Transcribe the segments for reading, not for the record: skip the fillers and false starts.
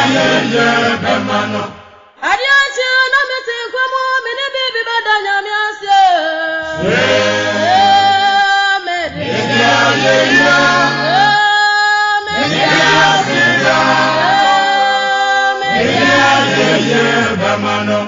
ayeye bemano. Adiachi no mete kwamo me ne bibi badanya mi ase. Bemano.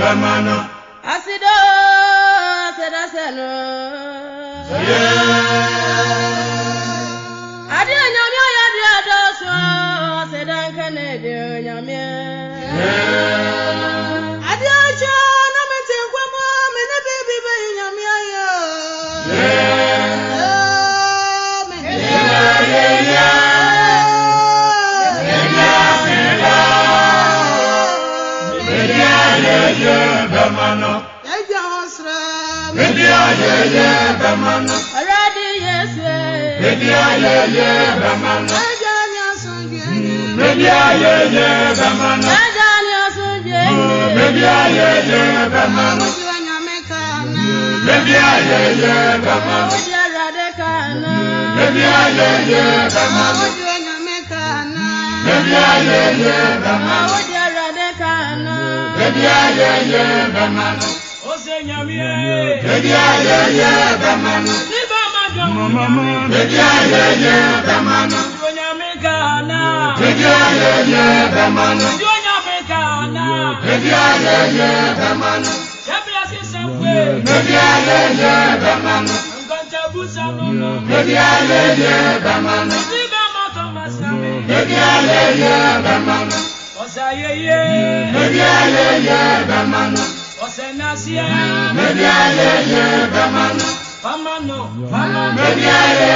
Bemano. Asido sedaseno. Adi nyamya ya dia doso sedan kanede nyamya. Adi acha na mete kwamo me ne bibi be nyamya yo. Bemano. Media ye bemano. Already yes we. Media ye bemano. Ajanya sunje. Media ye bemano. Ajanya sunje. Media ye bemano. Ujanya mekana. Media ye bemano. Ujara dekana. Media ye bemano. Ujanya mekana. Media ye bemano. Ujara dekana. Media ye bemano. Osenyamie. Media ye bemano. Niba madam. Media ye bemano. Onyamekana. Media ye bemano. Onyamekana. Media ye bemano. Yabia sisemwe. Media ye bemano. Ngontabusa nono. Media ye bemano. Niba matomasiame. Media ye bemano. Osayeye. Media ye bemano. Osenasia. Media ye bemano. Pamano. Pamano. Media ye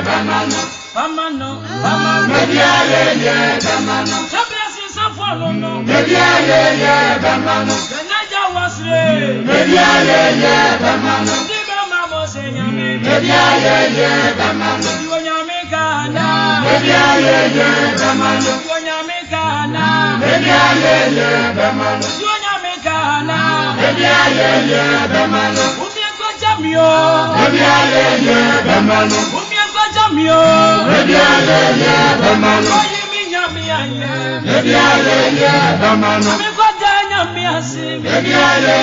bemano. Pamano. Pamano. Media ye bemano. Yabia sisemfo nono. Media ye bemano. Kenaja wasre. Media ye bemano. Niba mamosenyame. Media ye bemano. Onyamekana. Media ye bemano. Onyamekana. Media ye bemano. Onyamekana. Media ye bemano. Umienko jamio. Media ye bemano. Umienko jamio. Media ye bemano. Oyimi nyamiaye. Media ye bemano. Umienko janyamiasi. Media ye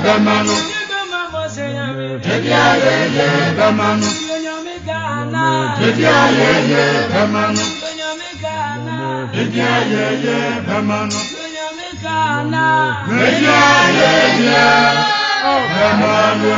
bemano. Nibe mamosenyame. Media ye bemano. Onyamekana. Media ye bemano. Onyamekana. Media ye bemano. Onyamekana. Media ye bemano.